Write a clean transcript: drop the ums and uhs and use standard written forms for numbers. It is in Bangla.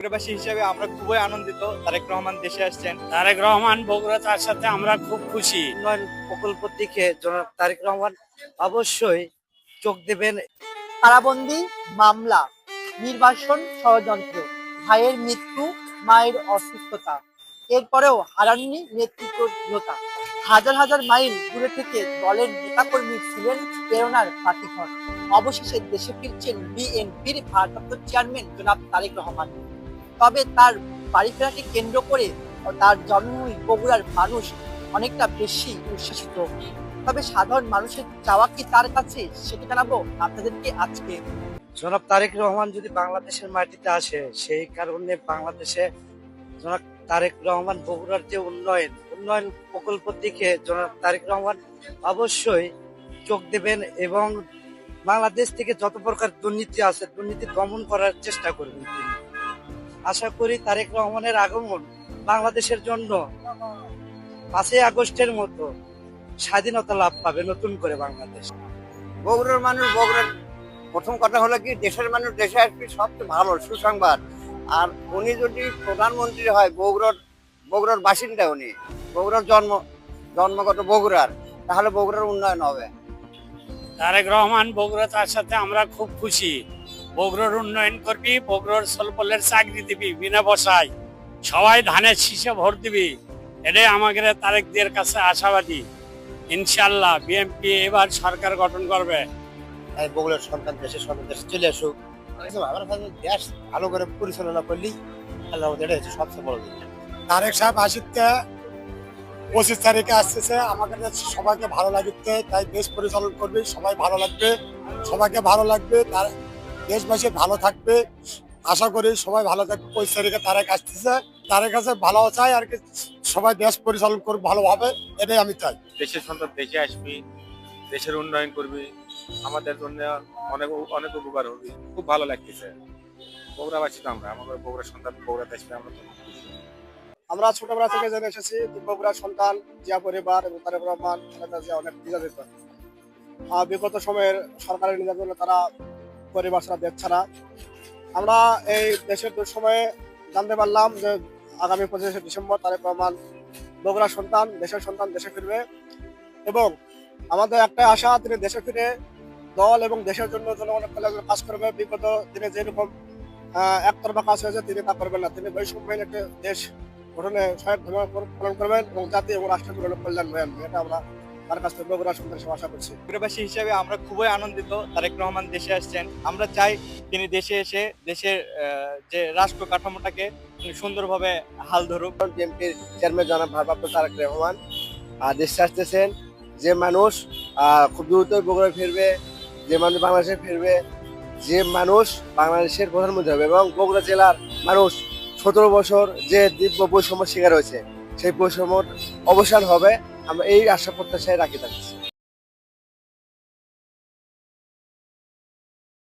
প্রবাসী হিসেবে আমরা খুবই আনন্দিত তারেক রহমান দেশে আসছেন। তারেক রহমান বগুড়া, তার সাথে আমরা খুব খুশি। উন্নয়ন প্রকল্পের দিকে জনাব তারেক রহমান অবশ্যই চোখ দেবেন। কারাবন্দি, মামলা, নির্বাসন, ষড়যন্ত্র, ভাইয়ের মৃত্যু, মায়ের অসুস্থতা, এরপরেও হারাননি নেতৃত্ব দৃঢ়তা। হাজার হাজার মাইল দূরে থেকে দলের নেতাকর্মী ছিলেন প্রেরণার বাতিঘর। অবশেষে দেশে ফিরছেন বিএনপির ভারপ্রাপ্ত চেয়ারম্যান জনাব তারেক রহমান। তবে তার বাড়ি ফেরাকে কেন্দ্র করে তার জন্মভূমি বগুড়ার মানুষ অনেকটা বেশি উচ্ছ্বাসিত। তবে সাধারণ মানুষের চাওয়া কি তার কাছে, সেটা জানাবো আপনাদেরকে আজকে। জনাব তারেক রহমান যদি বাংলাদেশের মাটিতে আসে, সেই কারণে বাংলাদেশে জনাব তারেক রহমান বগুড়ার যে উন্নয়ন প্রকল্পের দিকে জনাব তারেক রহমান অবশ্যই চোখ দেবেন এবং বাংলাদেশ থেকে যত প্রকার দুর্নীতি আছে দুর্নীতি দমন করার চেষ্টা করবেন তিনি। আশা করি তারেক রহমানের আগমন বাংলাদেশের জন্য 5ই আগস্টের মতো স্বাধীনতা লাভ পাবে নতুন করে বাংলাদেশ। বগুড়ার মানুষ বগুড়ার প্রথম কথা হলো কি, দেশের মানুষ দেশে আসবে সবচেয়ে ভালো সুসংবাদ। আর উনি যদি প্রধানমন্ত্রী হয়, বগুড়ার বাসিন্দা, উনি বগুড়ার জন্মগত বগুড়ার, তাহলে বগুড়ার উন্নয়ন হবে। তারেক রহমান বগুড়া, তার সাথে আমরা খুব খুশি। বগুড়ার উন্নয়ন করবি, বগুড়ার সলপলের চাকরি দিবি বিনা পয়সায়, সবাই ধানের শীষে ভোট দিবি, এটাই আমাদের তারেকদের কাছে আশাবাদী। ইনশাল্লাহ বিএনপি এবার সরকার গঠন করবে। বগুড়ার সন্তান দেশের সন্তান দেশে চলে আসুক, আমার দেশ ভালো করে পরিচালনা করলেই আল্লাহ, এটা হচ্ছে সবচেয়ে বড় দিন। তারেক সাহেব আসিতে 25 তারিখে আসতেছে, আমাদের সবাইকে ভালো লাগিতে, তাই দেশ পরিচালনা করবে, সবাই ভালো লাগবে, সবাইকে ভালো লাগবে, তার দেশবাসী ভালো থাকবে। আশা করি সবাই ভালো থাকবে। 25 তারিখে তারেক আসতেছে, তারেক কাছে ভালো চাই আর কি, সবাই দেশ পরিচালনা করবে ভালোভাবে, এটাই আমি চাই। দেশের সন্তান দেশে আসবি, দেশের উন্নয়ন করবি, আমাদের জন্য অনেক অনেক উপকার হবে। খুব ভালো লাগতেছে। বগুড়াবাসী তো আমরা, আমাদের বগুড়ার সন্তান বগুড়াতে আসবে, আমরা তো খুশি। আমরা ছোটবেলা থেকে জেনে এসেছি বগুড়ার সন্তান জিয়া পরিবার এবং তারেক রহমান অনেক নির্যাতিত। বিগত সময়ের সরকারের নির্যাতনে তারা পরিবার ছাড়া, দেশ ছাড়া। আমরা এই দেশের দুঃসময়ে জানতে পারলাম যে আগামী 25শে ডিসেম্বর তারেক রহমান বগুড়ার সন্তান, দেশের সন্তান দেশে ফিরবে এবং আমাদের একটা আশা, তিনি দেশে ফিরে দল এবং দেশের জন্য জনগণের কল্যাণে কাজ করবে। বিগত দিনে যেরকম একতরফা কাজ হয়েছে তিনি তা করবেন না। তিনি বৈষম্যহীন একটা দেশ গঠনে সহায়ক ভূমিকা পালন করবেন এবং জাতি এবং রাষ্ট্রের কল্যাণ হয়ে আনবে। এটা আমরা তার কাছ থেকে বগুড়ার সন্তান হিসেবে আশা করছি। প্রবাসী হিসেবে আমরা খুবই আনন্দিত তারেক রহমান দেশে আসছেন। আমরা চাই তিনি দেশে এসে দেশের যে রাষ্ট্র কাঠামোটাকে সুন্দরভাবে হাল ধরুক। বিএনপির চেয়ারম্যান জনাব ভারপ্রাপ্ত তারেক রহমান দেশে আসতেছেন। যে মানুষ খুব দ্রুত বগুড়া ফিরবে, যে মানুষ বাংলাদেশে ফিরবে, যে মানুষ বাংলাদেশের প্রধানমন্ত্রী হবে এবং বগুড়া জেলার মানুষ 17 বছর যে দিব্য বৈষম্য শিকার হয়েছে, সেই বৈষম্যর অবসান হবে। আমরা এই আশা প্রত্যাশায় রাখি থাকছি।